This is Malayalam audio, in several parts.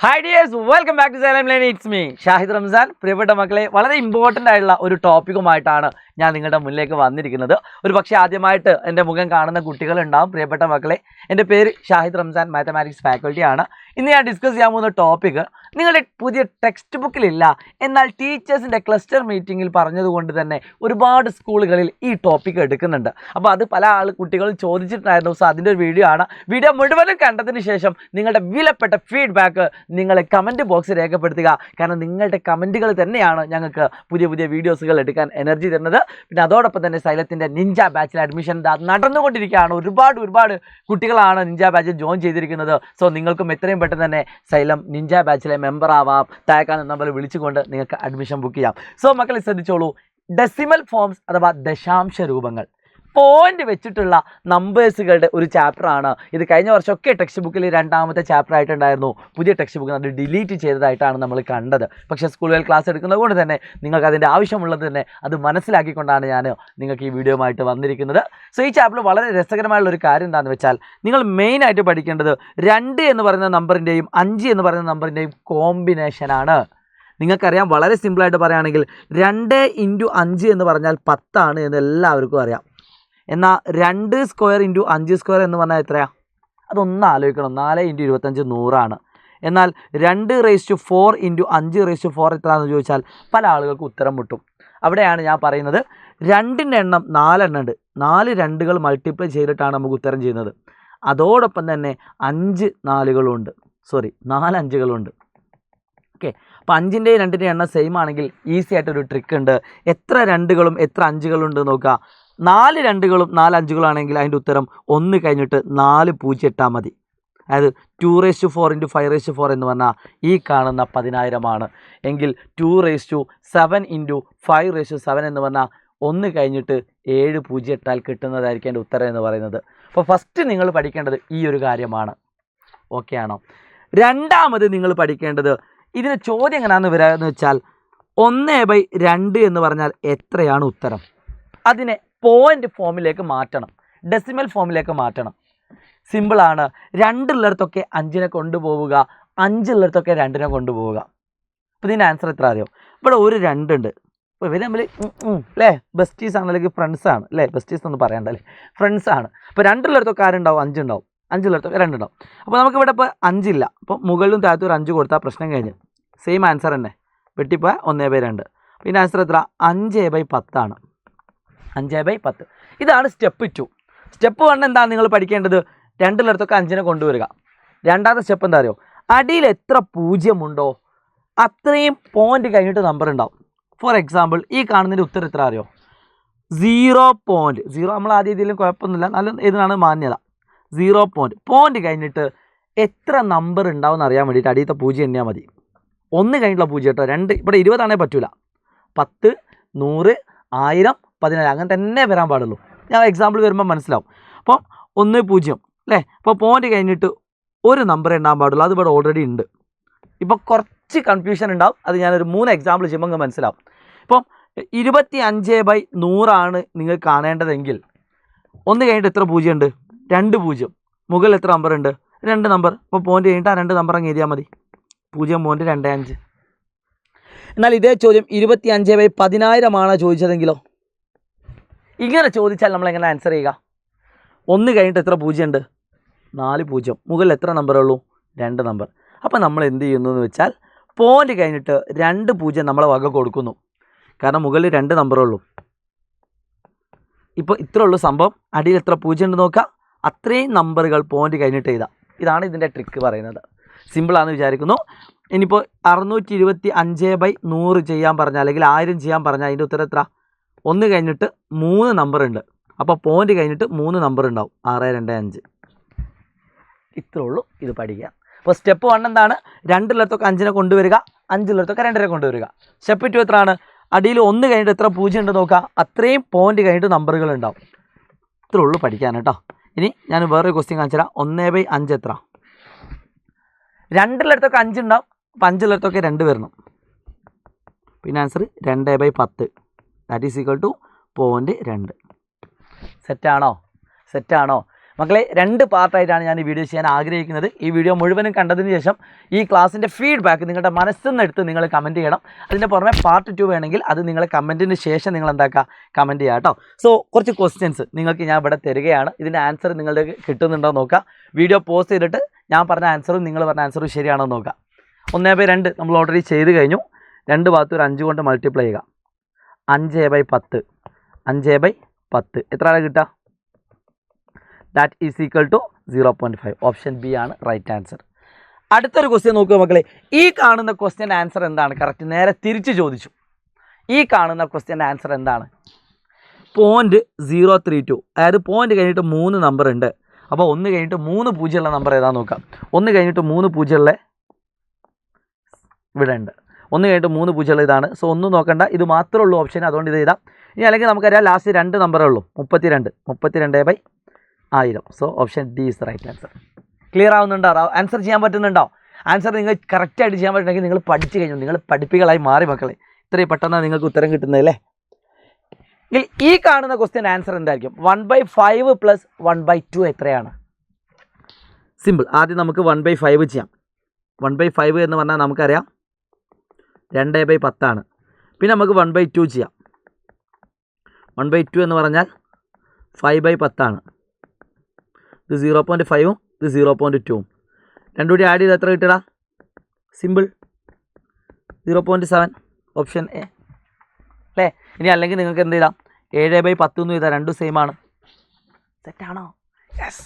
Hi dears, welcome back to Xylem line. It's me Shahid Ramzan. പ്രിയപ്പെട്ട മക്കളെ, വളരെ ഇമ്പോർട്ടൻ്റ് ആയിട്ടുള്ള ഒരു ടോപ്പിക്കുമായിട്ടാണ് ഞാൻ നിങ്ങളുടെ മുന്നിലേക്ക് വന്നിരിക്കുന്നത്. ഒരു പക്ഷേ ആദ്യമായിട്ട് എൻ്റെ മുഖം കാണുന്ന കുട്ടികളുണ്ടാവും. പ്രിയപ്പെട്ട മക്കളെ, എൻ്റെ പേര് ഷാഹിദ് റംസാൻ, മാത്തമാറ്റിക്സ് ഫാക്കൽറ്റിയാണ്. ഇന്ന് ഞാൻ ഡിസ്കസ് ചെയ്യാൻ പോകുന്ന ടോപ്പിക്ക് നിങ്ങളുടെ പുതിയ ടെക്സ്റ്റ് ബുക്കിലില്ല, എന്നാൽ ടീച്ചേഴ്സിൻ്റെ ക്ലസ്റ്റർ മീറ്റിങ്ങിൽ പറഞ്ഞതുകൊണ്ട് തന്നെ ഒരുപാട് സ്കൂളുകളിൽ ഈ ടോപ്പിക്ക് എടുക്കുന്നുണ്ട്. അപ്പോൾ അത് പല കുട്ടികളും ചോദിച്ചിട്ടുണ്ടായിരുന്നു. സോ അതിൻ്റെ ഒരു വീഡിയോ ആണ്. വീഡിയോ മുഴുവനും കണ്ടതിന് ശേഷം നിങ്ങളുടെ വിലപ്പെട്ട ഫീഡ്ബാക്ക് നിങ്ങൾ കമൻറ്റ് ബോക്സിൽ രേഖപ്പെടുത്തുക. കാരണം നിങ്ങളുടെ കമൻറ്റുകൾ തന്നെയാണ് ഞങ്ങൾക്ക് പുതിയ പുതിയ വീഡിയോസുകൾ എടുക്കാൻ എനർജി തരുന്നത്. പിന്നെ അതോടൊപ്പം തന്നെ സൈലത്തിൻ്റെ നിഞ്ച ബാച്ചിൽ അഡ്മിഷൻ നടന്നുകൊണ്ടിരിക്കുകയാണ്. ഒരുപാട് കുട്ടികളാണ് നിഞ്ച ബാച്ചിൽ ജോയിൻ ചെയ്തിരിക്കുന്നത്. സോ നിങ്ങൾക്കും എത്രയും പെട്ടെന്ന് തന്നെ സൈലം നിഞ്ച ബാച്ചിലെ മെമ്പർ ആവാം. താഴെ നമ്പർ വിളിച്ചുകൊണ്ട് നിങ്ങൾക്ക് അഡ്മിഷൻ ബുക്ക് ചെയ്യാം. സോ മക്കളെ ശ്രദ്ധിച്ചോളൂ, ഡെസിമൽ ഫോംസ് അഥവാ ദശാംശ രൂപങ്ങൾ, പോയിന്റ് വെച്ചിട്ടുള്ള നമ്പേഴ്സുകളുടെ ഒരു ചാപ്റ്ററാണ് ഇത്. കഴിഞ്ഞ വർഷമൊക്കെ ടെക്സ്റ്റ് ബുക്കിൽ രണ്ടാമത്തെ ചാപ്റ്റർ ആയിട്ടുണ്ടായിരുന്നു. പുതിയ ടെക്സ്റ്റ് ബുക്ക് അത് ഡിലീറ്റ് ചെയ്തതായിട്ടാണ് നമ്മൾ കണ്ടത്. പക്ഷേ സ്കൂളുകളിൽ ക്ലാസ് എടുക്കുന്നത് കൊണ്ട് തന്നെ നിങ്ങൾക്ക് അതിൻ്റെ ആവശ്യമുള്ളത് തന്നെ അത് മനസ്സിലാക്കിക്കൊണ്ടാണ് ഞാൻ നിങ്ങൾക്ക് ഈ വീഡിയോയുമായിട്ട് വന്നിരിക്കുന്നത്. സോ ഈ ചാപ്റ്റർ വളരെ രസകരമായുള്ളൊരു കാര്യം എന്താണെന്ന് വെച്ചാൽ, നിങ്ങൾ മെയിനായിട്ട് പഠിക്കേണ്ടത് 2 എന്ന് പറയുന്ന നമ്പറിൻ്റെയും 5 എന്ന് പറയുന്ന നമ്പറിൻ്റെയും കോമ്പിനേഷനാണ്. നിങ്ങൾക്കറിയാം, വളരെ സിമ്പിളായിട്ട് പറയുകയാണെങ്കിൽ 2 × 5 എന്ന് പറഞ്ഞാൽ 10 എന്ന് എല്ലാവർക്കും അറിയാം. എന്നാൽ 2² × 5² എന്ന് പറഞ്ഞാൽ എത്രയാണ്? അതൊന്ന് ആലോചിക്കണം. 4 × 25 100. എന്നാൽ 2⁴ × 5⁴ എത്രയാണെന്ന് ചോദിച്ചാൽ പല ആളുകൾക്ക് ഉത്തരം മുട്ടും. അവിടെയാണ് ഞാൻ പറയുന്നത് 2ൻ്റെ എണ്ണം 4 ഉണ്ട്. 4 2കൾ മൾട്ടിപ്ലൈ ചെയ്തിട്ടാണ് നമുക്ക് ഉത്തരം ചെയ്യുന്നത്. അതോടൊപ്പം തന്നെ 5 4കളുണ്ട്, 4 5കളുണ്ട്. ഓക്കെ, അപ്പോൾ 5ൻ്റെയും 2ൻ്റെയും എണ്ണം സെയിം ആണെങ്കിൽ ഈസി ആയിട്ടൊരു ട്രിക്ക് ഉണ്ട്. എത്ര 2കളും എത്ര 5കളുണ്ട് നോക്കുക. 4 2കളും 4 5കളാണെങ്കിൽ അതിൻ്റെ ഉത്തരം 1 കഴിഞ്ഞിട്ട് 4 0 ഇട്ടാൽ മതി. അതായത് 2⁴ × 5⁴ എന്ന് പറഞ്ഞാൽ ഈ കാണുന്ന 10,000 എങ്കിൽ 2⁻7 × 5⁻7 എന്ന് പറഞ്ഞാൽ 1 കഴിഞ്ഞിട്ട് 7 0 ഇട്ടാൽ കിട്ടുന്നതായിരിക്കും എൻ്റെ ഉത്തരം എന്ന് പറയുന്നത്. അപ്പോൾ ഫസ്റ്റ് നിങ്ങൾ പഠിക്കേണ്ടത് ഈ ഒരു കാര്യമാണ്. ഓക്കെ ആണോ? രണ്ടാമത് നിങ്ങൾ പഠിക്കേണ്ടത്, ഇതിന് ചോദ്യം എങ്ങനെയാണെന്ന് വരാമെന്ന് വെച്ചാൽ 1/2 എന്ന് പറഞ്ഞാൽ എത്രയാണ് ഉത്തരം? അതിനെ പോയിൻ്റ് ഫോമിലേക്ക് മാറ്റണം, ഡെസിമൽ ഫോമിലേക്ക് മാറ്റണം. സിമ്പിളാണ്. 2 ഉള്ളിടത്തൊക്കെ 5നെ കൊണ്ടുപോവുക, 5 ഉള്ളിടത്തൊക്കെ 2നെ കൊണ്ടുപോവുക. അപ്പോൾ ഇതിൻ്റെ ആൻസർ എത്ര അറിയോ? ഇവിടെ ഒരു 2 ഉണ്ട്. അപ്പോൾ ഇവർ തമ്മിൽ അല്ലേ ബെസ്റ്റീസ് ആണ്, അല്ലെങ്കിൽ ഫ്രണ്ട്സാണ് അല്ലേ? ബെസ്റ്റീസ് ഒന്നും പറയണ്ടല്ലേ, ഫ്രണ്ട്സാണ്. അപ്പോൾ 2 ഉള്ളിടത്തൊക്കെ ആരുണ്ടാവും? 5 ഉണ്ടാവും. 5 ഉള്ളിടത്തൊക്കെ 2 ഉണ്ടാവും. അപ്പോൾ നമുക്കിവിടെ ഇപ്പോൾ 5 ഇല്ല. അപ്പോൾ മുകളിലും താഴത്തും ഒരു 5 കൊടുത്താൽ പ്രശ്നം കഴിഞ്ഞ്. സെയിം ആൻസർ തന്നെ, വെട്ടിപ്പോയാൽ 1/2. പിന്നെ ആൻസർ എത്ര? 5/10 ആണ്. 5/10. ഇതാണ് സ്റ്റെപ്പ് 2. സ്റ്റെപ്പ് 1 എന്താണ് നിങ്ങൾ പഠിക്കേണ്ടത്? 2 ഉള്ളിടത്തൊക്കെ 5നെ കൊണ്ടുവരിക. രണ്ടാമത്തെ സ്റ്റെപ്പ് എന്താ അറിയോ? അടിയിൽ എത്ര 0 ഉണ്ടോ അത്രയും പോയിന്റ് കഴിഞ്ഞിട്ട് നമ്പർ ഉണ്ടാവും. ഫോർ എക്സാമ്പിൾ, ഈ കാണുന്നതിൻ്റെ ഉത്തരം എത്ര അറിയോ? 0.0. നമ്മൾ ആദ്യം ഇതിലും കുഴപ്പമൊന്നുമില്ല, നല്ല ഇതിനാണ് മാന്യത. 0 പോയിന്റ് കഴിഞ്ഞിട്ട് എത്ര നമ്പർ ഉണ്ടാവും എന്ന് അറിയാൻ വേണ്ടിയിട്ട് അടിയത്തെ 0 എണ്ണിയാൽ മതി. 1 കഴിഞ്ഞിട്ടുള്ള 0 കേട്ടോ. 2 ഇവിടെ 20 ആണെങ്കിൽ പറ്റൂല. 10 100 1000 10,000 അങ്ങനെ തന്നെ വരാൻ പാടുള്ളൂ. ഞാൻ എക്സാമ്പിൾ വരുമ്പോൾ മനസ്സിലാവും. അപ്പം 1 0 അല്ലേ? അപ്പോൾ പോയിന്റ് കഴിഞ്ഞിട്ട് ഒരു നമ്പർ ഉണ്ടാകാൻ പാടുള്ളൂ. അത് ഇവിടെ ഓൾറെഡി ഉണ്ട്. ഇപ്പോൾ കുറച്ച് കൺഫ്യൂഷൻ ഉണ്ടാവും. അത് ഞാനൊരു 3 എക്സാമ്പിൾ ചെയ്യുമ്പോൾ നിങ്ങൾക്ക് മനസ്സിലാവും. ഇപ്പം 25/100 നിങ്ങൾ കാണേണ്ടതെങ്കിൽ 1 കഴിഞ്ഞിട്ട് എത്ര 0 ഉണ്ട്? 2 0. മുകളിൽ എത്ര നമ്പർ ഉണ്ട്? 2 നമ്പർ. അപ്പോൾ പോയിന്റ് കഴിഞ്ഞിട്ട് ആ 2 നമ്പർ അങ്ങ് എഴുതിയാൽ മതി. 0.25. എന്നാൽ ഇതേ ചോദ്യം 25/10,000 ചോദിച്ചതെങ്കിലോ? ഇങ്ങനെ ചോദിച്ചാൽ നമ്മൾ എങ്ങനെ ആൻസർ ചെയ്യുക? 1 കഴിഞ്ഞിട്ട് എത്ര 0 ഉണ്ട്? 4 0. മുകളിൽ എത്ര നമ്പറേ ഉള്ളൂ? 2 നമ്പർ. അപ്പോൾ നമ്മൾ എന്ത് ചെയ്യുന്നു എന്ന് വെച്ചാൽ, പോയിന്റ് കഴിഞ്ഞിട്ട് 2 0 നമ്മളെ വക കൊടുക്കുന്നു. കാരണം മുകളിൽ 2 നമ്പറേ ഉള്ളൂ. ഇപ്പോൾ ഇത്രേ ഉള്ളൂ സംഭവം. അടിയിൽ എത്ര 0 ഉണ്ട് നോക്കുക. അത്രയും നമ്പറുകൾ പോയിന്റ് കഴിഞ്ഞിട്ട് എഴുതാം. ഇതാണ് ഇതിൻ്റെ ട്രിക്ക് പറയുന്നത്. സിമ്പിളാണെന്ന് വിചാരിക്കുന്നു. ഇനിയിപ്പോൾ 625/100 ചെയ്യാൻ പറഞ്ഞാൽ, അല്ലെങ്കിൽ 1000 ചെയ്യാൻ പറഞ്ഞാൽ അതിൻ്റെ ഉത്തരം എത്ര? 1 കഴിഞ്ഞിട്ട് 3 നമ്പർ ഉണ്ട്. അപ്പോൾ പോയിന്റ് കഴിഞ്ഞിട്ട് 3 നമ്പർ ഉണ്ടാവും. 6 2 5. ഇത്രേ ഉള്ളൂ ഇത് പഠിക്കുക. അപ്പോൾ സ്റ്റെപ്പ് 1 എന്താണ്? 2 ഉള്ളിടത്തൊക്കെ 5നെ കൊണ്ടുവരിക, 5 ഉള്ളിടത്തൊക്കെ 2നെ കൊണ്ടുവരിക. സ്റ്റെപ്പ് 2 എത്രയാണ്? അടിയിൽ 1 കഴിഞ്ഞിട്ട് എത്ര 0 ഉണ്ട് നോക്കുക. അത്രയും പോയിന്റ് കഴിഞ്ഞിട്ട് നമ്പറുകൾ ഉണ്ടാവും. ഇത്രേ ഉള്ളൂ പഠിക്കാൻ കേട്ടോ. ഇനി ഞാൻ വേറൊരു ക്വസ്റ്റ്യൻ കാണിച്ചു തരാം. 1/5 എത്ര? 2 ഉള്ളിടത്തൊക്കെ 5 ഉണ്ടാവും. അപ്പോൾ 5 ഉള്ളിടത്തൊക്കെ 2 വരണം. പിന്നെ answer 2/10. That is equal to 0.2. സെറ്റാണോ? മക്കളെ 2 പാർട്ടായിട്ടാണ് ഞാൻ ഈ വീഡിയോ ചെയ്യാൻ ആഗ്രഹിക്കുന്നത്. ഈ വീഡിയോ മുഴുവനും കണ്ടതിന് ശേഷം ഈ ക്ലാസ്സിൻ്റെ ഫീഡ്ബാക്ക് നിങ്ങളുടെ മനസ്സിൽ നിന്ന് എടുത്ത് നിങ്ങൾ കമൻറ്റ് ചെയ്യണം. അതിൻ്റെ പുറമെ പാർട്ട് 2 വേണമെങ്കിൽ അത് നിങ്ങൾ കമൻറ്റിന് ശേഷം നിങ്ങൾ എന്താക്കുക, കമൻറ്റ് ചെയ്യുക കേട്ടോ. സോ കുറച്ച് ക്വസ്റ്റ്യൻസ് നിങ്ങൾക്ക് ഞാൻ ഇവിടെ തരികയാണ്. ഇതിൻ്റെ ആൻസർ നിങ്ങളുടെ കിട്ടുന്നുണ്ടോ നോക്കുക. വീഡിയോ പോസ്റ്റ് ചെയ്തിട്ട് ഞാൻ പറഞ്ഞ ആൻസറും നിങ്ങൾ പറഞ്ഞ ആൻസറും ശരിയാണോ നോക്കുക. 1/2 നമ്മൾ ഓൾറെഡി ചെയ്ത് കഴിഞ്ഞു. 2 ഭാഗത്ത് ഒരു 5 കൊണ്ട് മൾട്ടിപ്ലൈ ചെയ്യുക. 5/10 5/10 എത്രയാണ് കിട്ടുക? ദാറ്റ് ഈസ് ഈക്വൽ ടു 0.5. ഓപ്ഷൻ ബി ആണ് റൈറ്റ് ആൻസർ. അടുത്തൊരു ക്വസ്റ്റ്യൻ നോക്കുക മക്കളെ. ഈ കാണുന്ന ക്വസ്റ്റ്യൻ ആൻസർ എന്താണ്? കറക്റ്റ് നേരെ തിരിച്ച് ചോദിച്ചു. ഈ കാണുന്ന ക്വസ്റ്റ്യൻ ആൻസർ എന്താണ്? 0.032. അതായത് പോയിന്റ് കഴിഞ്ഞിട്ട് 3 നമ്പർ ഉണ്ട്. അപ്പോൾ 1 കഴിഞ്ഞിട്ട് 3 പൂജ്യമുള്ള നമ്പർ ഏതാണെന്ന് നോക്കാം. 1 കഴിഞ്ഞിട്ട് 3 പൂജ്യമുള്ള ഇവിടെ ഉണ്ട്. 1 കഴിഞ്ഞിട്ട് 3 പൂജ്യമുള്ള ഇതാണ്. സോ ഒന്നും നോക്കണ്ട, ഇത് മാത്രമേ ഉള്ളൂ ഓപ്ഷൻ. അതുകൊണ്ട് ഇത് എഴുതാം. ഇനി അല്ലെങ്കിൽ നമുക്കറിയാം ലാസ്റ്റ് 2 നമ്പറേ ഉള്ളൂ. 32/1000. So option D is right answer. Clear ആവുന്നുണ്ടോ? ആൻസർ ചെയ്യാൻ പറ്റുന്നുണ്ടോ? ആൻസർ നിങ്ങൾ കറക്റ്റായിട്ട് ചെയ്യാൻ പറ്റുമെങ്കിൽ നിങ്ങൾ പഠിച്ചു കഴിഞ്ഞു. നിങ്ങൾ പഠിപ്പികളായി മാറി മക്കളെ. ഇത്രയും പെട്ടെന്നാണ് നിങ്ങൾക്ക് ഉത്തരം കിട്ടുന്നതല്ലേ. എങ്കിൽ ഈ കാണുന്ന ക്വസ്റ്റ്യൻ ആൻസർ എന്തായിരിക്കും? 1/5 + 1/2 എത്രയാണ്? സിമ്പിൾ. ആദ്യം നമുക്ക് 1/5 ചെയ്യാം. 1/5 എന്ന് പറഞ്ഞാൽ നമുക്കറിയാം 2/10 ആണ്. പിന്നെ നമുക്ക് 1/2 ചെയ്യാം. 1/2 എന്ന് പറഞ്ഞാൽ 5/10 ആണ്. ഇത് 0.5ഉം ഇത് 0.2ഉം രണ്ടും കൂടി ആഡ് ചെയ്ത് എത്ര കിട്ടുക? സിമ്പിൾ 0.7. ഓപ്ഷൻ എ അല്ലേ? ഇനി അല്ലെങ്കിൽ നിങ്ങൾക്ക് എന്ത് ചെയ്താം? 7/10 എന്ന് ചെയ്താൽ രണ്ടും സെയിം ആണ്. തെറ്റാണോ? Yes.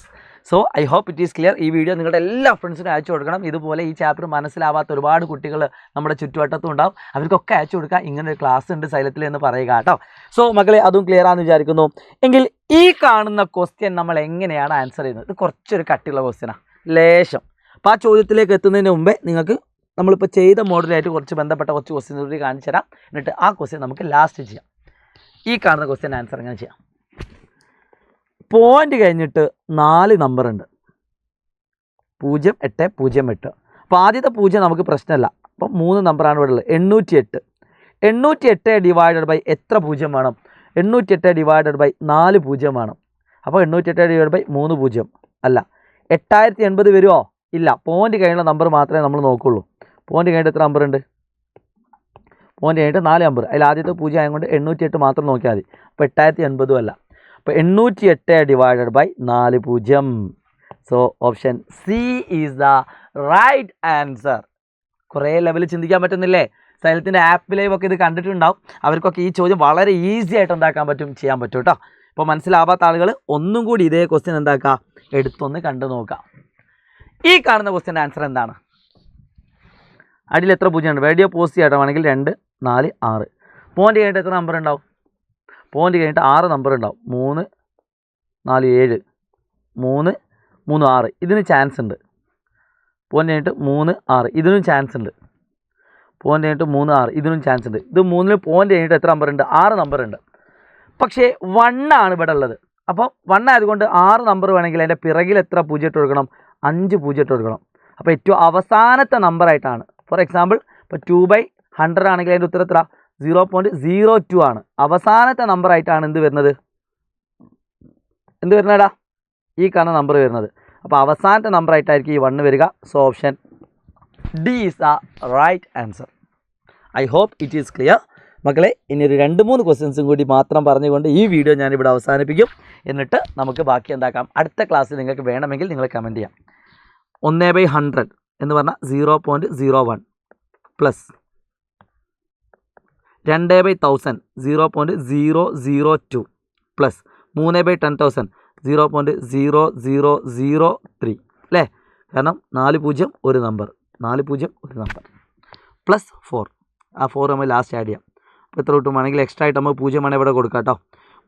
So I hope it is clear. ഈ വീഡിയോ നിങ്ങളുടെ എല്ലാ ഫ്രണ്ട്സിനും അയച്ചു കൊടുക്കണം. ഇതുപോലെ ഈ ചാപ്റ്റർ മനസ്സിലാവാത്ത ഒരുപാട് കുട്ടികൾ നമ്മുടെ ചുറ്റുവട്ടത്തും ഉണ്ടാവും. അവർക്കൊക്കെ അയച്ചു കൊടുക്കുക. ഇങ്ങനെ ഒരു ക്ലാസ് ഉണ്ട് സൈലത്തിൽ എന്ന് പറയുക കേട്ടോ. സോ മക്കളെ അതും ക്ലിയർ ആണെന്ന് വിചാരിക്കുന്നു. എങ്കിൽ ഈ കാണുന്ന ക്വസ്റ്റ്യൻ നമ്മൾ എങ്ങനെയാണ് ആൻസർ ചെയ്യുന്നത്? ഇത് കുറച്ചൊരു കട്ടിയുള്ള ക്വസ്റ്റ്യനാണ്, ലേശം. അപ്പോൾ ആ ചോദ്യത്തിലേക്ക് എത്തുന്നതിന് മുമ്പേ നിങ്ങൾക്ക് നമ്മളിപ്പോൾ ചെയ്ത മോഡലായിട്ട് കുറച്ച് ബന്ധപ്പെട്ട കുറച്ച് ക്വസ്റ്റ്യൻ കൂടി കാണിച്ചു തരാം. എന്നിട്ട് ആ ക്വസ്റ്റ്യൻ നമുക്ക് ലാസ്റ്റ് ചെയ്യാം. ഈ കാണുന്ന ക്വസ്റ്റ്യൻ ആൻസർ എങ്ങനെ ചെയ്യാം? പോയിന്റ് കഴിഞ്ഞിട്ട് 4 നമ്പർ ഉണ്ട്. 0808. അപ്പോൾ ആദ്യത്തെ 0 നമുക്ക് പ്രശ്നമല്ല. അപ്പം 3 നമ്പറാണ് ഇവിടെ ഉള്ളത്. 808. 808 ഡിവൈഡഡ് ബൈ എത്ര 0 വേണം? 808 ഡിവൈഡഡ് ബൈ 4 0 വേണം. അപ്പോൾ 808 ഡിവൈഡ് ബൈ 3 0 അല്ല. 8080 വരുമോ? ഇല്ല. പോയിന്റ് കഴിഞ്ഞുള്ള നമ്പർ മാത്രമേ നമ്മൾ നോക്കുള്ളൂ. പോയിന്റ് കഴിഞ്ഞിട്ട് എത്ര നമ്പർ ഉണ്ട്? പോയിന്റ് കഴിഞ്ഞിട്ട് 4 നമ്പർ. അതിൽ ആദ്യത്തെ 0 ആയതുകൊണ്ട് 808 മാത്രം നോക്കിയാൽ മതി. അപ്പോൾ 8080 അല്ല. അപ്പോൾ 808 divided by 4 0. So option C is the right answer. കുറേ ലെവലിൽ ചിന്തിക്കാൻ പറ്റുന്നില്ലേ? സൈലത്തിൻ്റെ ആപ്പ് ലൈവ് ഒക്കെ ഇത് കണ്ടിട്ടുണ്ടാവും. അവർക്കൊക്കെ ഈ ചോദ്യം വളരെ ഈസി ആയിട്ട് എന്താക്കാൻ പറ്റും, ചെയ്യാൻ പറ്റും കേട്ടോ. ഇപ്പോൾ മനസ്സിലാവാത്ത ആളുകൾ ഒന്നും കൂടി ഇതേ ക്വസ്റ്റ്യൻ എന്താക്കുക, എടുത്തൊന്ന് കണ്ടു നോക്കാം. ഈ കാണുന്ന ക്വസ്റ്റ്യൻ്റെ ആൻസർ എന്താണ്? അടിയിൽ എത്ര 0 ഉണ്ട്? വീഡിയോ പോസ്റ്റ് ചെയ്യട്ടോ വേണമെങ്കിൽ. 2 4 6. പോയിന്റ് കഴിഞ്ഞിട്ട് എത്ര നമ്പർ ഉണ്ടാവും? പോയിന്റ് കഴിഞ്ഞിട്ട് 6 നമ്പർ ഉണ്ടാവും. 3 4 7 3 3 6. ഇതിന് ചാൻസ് ഉണ്ട്. പോയിന്റ് കഴിഞ്ഞിട്ട് 3 6. ഇതിനും ചാൻസ് ഉണ്ട്. പോയിന്റ് കഴിഞ്ഞിട്ട് 3 6. ഇതിനും ചാൻസ് ഉണ്ട്. ഇത് 3 പോയിന്റ് കഴിഞ്ഞിട്ട് എത്ര നമ്പർ ഉണ്ട്? 6 നമ്പർ ഉണ്ട്. പക്ഷേ 1 ആണ് ഇവിടെ ഉള്ളത്. അപ്പോൾ 1 ആയതുകൊണ്ട് 6 നമ്പർ വേണമെങ്കിൽ അതിൻ്റെ പിറകിൽ എത്ര 0 ഇട്ട് കൊടുക്കണം? 5 0 ഇട്ട് കൊടുക്കണം. അപ്പോൾ ഏറ്റവും അവസാനത്തെ നമ്പറായിട്ടാണ്. ഫോർ എക്സാമ്പിൾ ഇപ്പോൾ 2/100 ആണെങ്കിൽ അതിൻ്റെ ഉത്തരം എത്ര? 0.02 ആണ്. അവസാനത്തെ നമ്പറായിട്ടാണ് എന്ത് വരുന്നത്? എന്ത് വരുന്നേടാ? ഈ കാണുന്ന നമ്പർ വരുന്നത്. അപ്പോൾ അവസാനത്തെ നമ്പറായിട്ടായിരിക്കും ഈ 1 വരിക. So option D is the right answer. I hope it is clear. മക്കളെ ഇനി ഒരു 2-3 ക്വസ്റ്റ്യൻസും കൂടി മാത്രം പറഞ്ഞുകൊണ്ട് ഈ വീഡിയോ ഞാനിവിടെ അവസാനിപ്പിക്കും. എന്നിട്ട് നമുക്ക് ബാക്കി എന്താക്കാം, അടുത്ത ക്ലാസ്സിൽ നിങ്ങൾക്ക് വേണമെങ്കിൽ നിങ്ങൾ കമൻറ്റ് ചെയ്യാം. 1/100 എന്ന് പറഞ്ഞാൽ 0.01 പ്ലസ് 2/1000 0.002 പ്ലസ് 3/10,000 0.0003 അല്ലേ? കാരണം 4 0 ഒരു നമ്പർ, 4 0 ഒരു നമ്പർ പ്ലസ് 4. ആ 4 നമ്മൾ ലാസ്റ്റ് ആഡ് ചെയ്യാം. അപ്പോൾ എത്ര കിട്ടുവാണെങ്കിൽ എക്സ്ട്രാ ആയിട്ട് നമ്മൾ 0 വേണേൽ ഇവിടെ കൊടുക്കാം കേട്ടോ.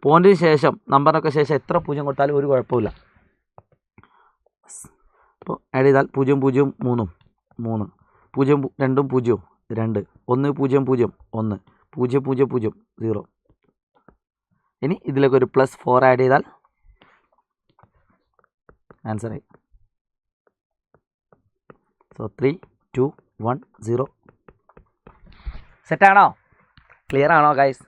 പോയിന്റിന് ശേഷം നമ്പറിനൊക്കെ ശേഷം എത്ര 0 കൊടുത്താലും ഒരു കുഴപ്പമില്ല. അപ്പോൾ ആഡ് ചെയ്താൽ 0 0 3 3 0 2 0 2 1 0 0 1 0 0 0 0. ഇനി ഇതിലേക്ക് ഒരു പ്ലസ് 4 ആഡ് ചെയ്താൽ ആൻസറായി. സോ 3 2 1 0. സെറ്റാണോ? ക്ലിയർ ആണോ guys?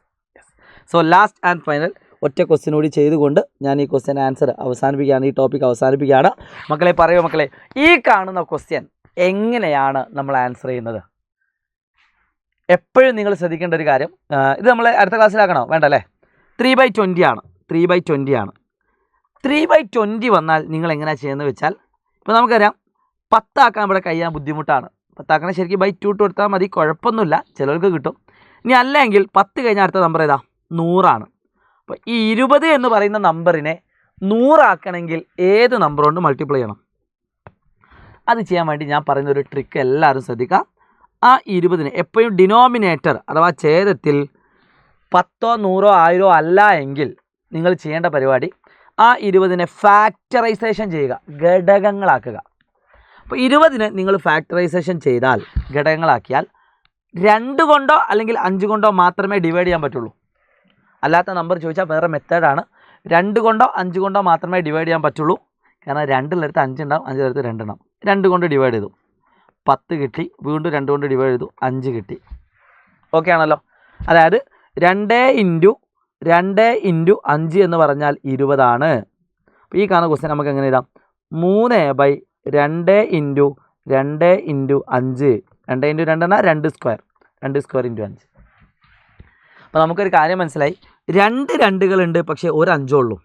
So last and final ഒറ്റ ക്വസ്റ്റ്യൻ കൂടി ചെയ്തുകൊണ്ട് ഞാൻ ഈ ക്വസ്റ്റ്യൻ ആൻസർ അവസാനിപ്പിക്കുകയാണ്, ഈ ടോപ്പിക് അവസാനിപ്പിക്കുകയാണ്. മക്കളെ പറയൂ മക്കളെ, ഈ കാണുന്ന ക്വസ്റ്റ്യൻ എങ്ങനെയാണ് നമ്മൾ ആൻസർ ചെയ്യുന്നത്? എപ്പോഴും നിങ്ങൾ ശ്രദ്ധിക്കേണ്ട ഒരു കാര്യം, ഇത് നമ്മൾ അടുത്ത ക്ലാസ്സിലാക്കണോ? വേണ്ട അല്ലേ? 3/20 ആണ്. 3/20 ആണ്. 3/20 വന്നാൽ നിങ്ങൾ എങ്ങനെയാണ് ചെയ്യുന്നത് വെച്ചാൽ, ഇപ്പോൾ നമുക്കറിയാം 10 ആക്കാൻ ഇവിടെ കഴിയാൻ ബുദ്ധിമുട്ടാണ്. 10 ആക്കണ ശരിക്കും ബൈ 2 കൊടുത്താൽ മതി, കുഴപ്പമൊന്നുമില്ല, ചിലർക്ക് കിട്ടും. ഇനി അല്ലെങ്കിൽ 10 കഴിഞ്ഞാൽ അടുത്ത നമ്പർ ഏതാ? 100 ആണ്. അപ്പോൾ ഈ 20 എന്ന് പറയുന്ന നമ്പറിനെ 100 ആക്കണമെങ്കിൽ ഏത് നമ്പർ കൊണ്ട് മൾട്ടിപ്ലൈ ചെയ്യണം? അത് ചെയ്യാൻ വേണ്ടി ഞാൻ പറയുന്ന ഒരു ട്രിക്ക് എല്ലാവരും ശ്രദ്ധിക്കുക. ആ 20നെ എപ്പോഴും ഡിനോമിനേറ്റർ അഥവാ ഛേദത്തിൽ 10, 100, 1000 അല്ല എങ്കിൽ നിങ്ങൾ ചെയ്യേണ്ട പരിപാടി ആ 20നെ ഫാക്ടറൈസേഷൻ ചെയ്യുക, ഘടകങ്ങളാക്കുക. അപ്പോൾ 20നെ നിങ്ങൾ ഫാക്ടറൈസേഷൻ ചെയ്താൽ, ഘടകങ്ങളാക്കിയാൽ 2 കൊണ്ടോ അല്ലെങ്കിൽ 5 കൊണ്ടോ മാത്രമേ ഡിവൈഡ് ചെയ്യാൻ പറ്റുള്ളൂ. അല്ലാത്ത നമ്പർ ചോദിച്ചാൽ വേറെ മെത്തേഡാണ്. 2 കൊണ്ടോ 5 കൊണ്ടോ മാത്രമേ ഡിവൈഡ് ചെയ്യാൻ പറ്റുള്ളൂ. കാരണം 2 5 ഉണ്ടാവും, 5 2 ഉണ്ടാവും. 2 കൊണ്ട് ഡിവൈഡ് ചെയ്തു 10 കിട്ടി, വീണ്ടും 2 കൊണ്ട് ഡിവൈഡ് ചെയ്തു 5 കിട്ടി. ഓക്കെ ആണല്ലോ? അതായത് 2 × 5 എന്ന് പറഞ്ഞാൽ 20 ആണ്. അപ്പോൾ ഈ കാണുന്ന ക്വസ്റ്റ്യൻ നമുക്ക് എങ്ങനെ എഴുതാം? 3/2 × 2 × 5. 2 × 2 എന്നാൽ 2 സ്ക്വയർ, 2 സ്ക്വയർ × 5. അപ്പോൾ നമുക്കൊരു കാര്യം മനസ്സിലായി, 2 2കളുണ്ട്, പക്ഷേ ഒരു 5 ഉള്ളൂ.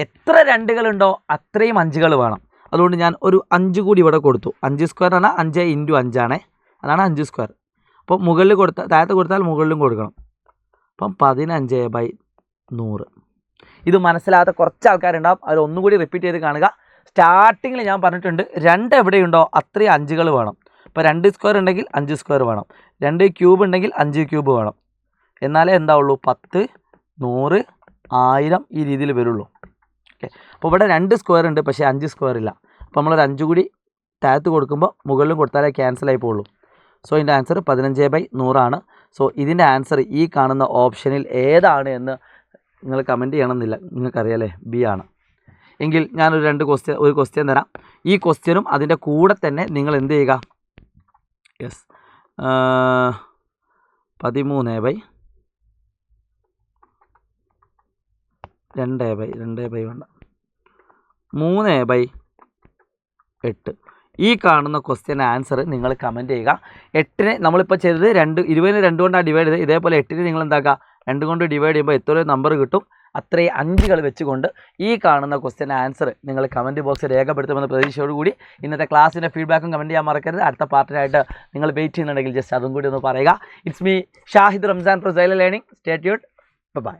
എത്ര 2കളുണ്ടോ അത്രയും 5കൾ വേണം. അതുകൊണ്ട് ഞാൻ ഒരു 5 കൂടി ഇവിടെ കൊടുത്തു. 5 സ്ക്വയർ ആണ് 5 × 5 ആണ്, അതാണ് 5 സ്ക്വയർ. അപ്പോൾ മുകളിൽ കൊടുത്താൽ, താഴത്ത് കൊടുത്താൽ മുകളിലും കൊടുക്കണം. അപ്പം 15/100. ഇത് മനസ്സിലാകാത്ത കുറച്ച് ആൾക്കാരുണ്ടാവും, അവർ ഒന്നുകൂടി റിപ്പീറ്റ് ചെയ്ത് കാണുക. സ്റ്റാർട്ടിങ്ങിൽ ഞാൻ പറഞ്ഞിട്ടുണ്ട് 2 എവിടെയുണ്ടോ അത്രയും 5കൾ വേണം. ഇപ്പോൾ 2 സ്ക്വയർ ഉണ്ടെങ്കിൽ 5 സ്ക്വയർ വേണം, 2 ക്യൂബ് ഉണ്ടെങ്കിൽ 5 ക്യൂബ് വേണം. എന്നാലേ എന്താവുള്ളൂ? 10, 100, 1000 ഈ രീതിയിൽ വരുള്ളൂ. ഓക്കെ. അപ്പോൾ ഇവിടെ 2 സ്ക്വയർ ഉണ്ട്, പക്ഷേ 5 സ്ക്വയർ ഇല്ല. അപ്പോൾ നമ്മളൊരു 5 കൂടി താഴത്ത് കൊടുക്കുമ്പോൾ മുകളിലും കൊടുത്താലേ ക്യാൻസലായി പോകുള്ളൂ. സോ ഇതിൻ്റെ ആൻസർ 15/100 ആണ്. സോ ഇതിൻ്റെ ആൻസർ ഈ കാണുന്ന ഓപ്ഷനിൽ ഏതാണ് എന്ന് നിങ്ങൾ കമൻറ്റ് ചെയ്യണമെന്നില്ല, നിങ്ങൾക്കറിയാലേ, ബി ആണ്. എങ്കിൽ ഞാനൊരു ഒരു ക്വസ്റ്റ്യൻ തരാം. ഈ ക്വസ്റ്റ്യനും അതിൻ്റെ കൂടെ തന്നെ നിങ്ങൾ എന്ത് ചെയ്യുക? യെസ്, 13/2/2 വേണ്ട, 3/8. ഈ കാണുന്ന ക്വസ്റ്റ്യൻ ആൻസർ നിങ്ങൾ കമൻറ്റ് ചെയ്യുക. 8നെ നമ്മളിപ്പോൾ ചെയ്തത് 20നെ 2 കൊണ്ടാണ് ഡിവൈഡ് ചെയ്തത്. ഇതേപോലെ 8നെ നിങ്ങൾ എന്താക്കുക? 2 കൊണ്ട് ഡിവൈഡ് ചെയ്യുമ്പോൾ എത്ര നമ്പർ കിട്ടും അത്രയും 5കൾ വെച്ചുകൊണ്ട് ഈ കാണുന്ന ക്വസ്റ്റ്യൻ ആൻസർ നിങ്ങൾ കമൻറ്റ് ബോക്സിൽ രേഖപ്പെടുത്തുമെന്ന പ്രതീക്ഷയോടുകൂടി ഇന്നത്തെ ക്ലാസ്സിൻ്റെ ഫീഡ്ബാക്കും കമൻറ്റ് ചെയ്യാൻ മറക്കരുത്. അടുത്ത പാർട്ടിനായിട്ട് നിങ്ങൾ വെയിറ്റ് ചെയ്യുന്നുണ്ടെങ്കിൽ ജസ്റ്റ് അതും കൂടി ഒന്ന് പറയുക. It's me Shahid Ramzan from silent learning. Stay tuned. By.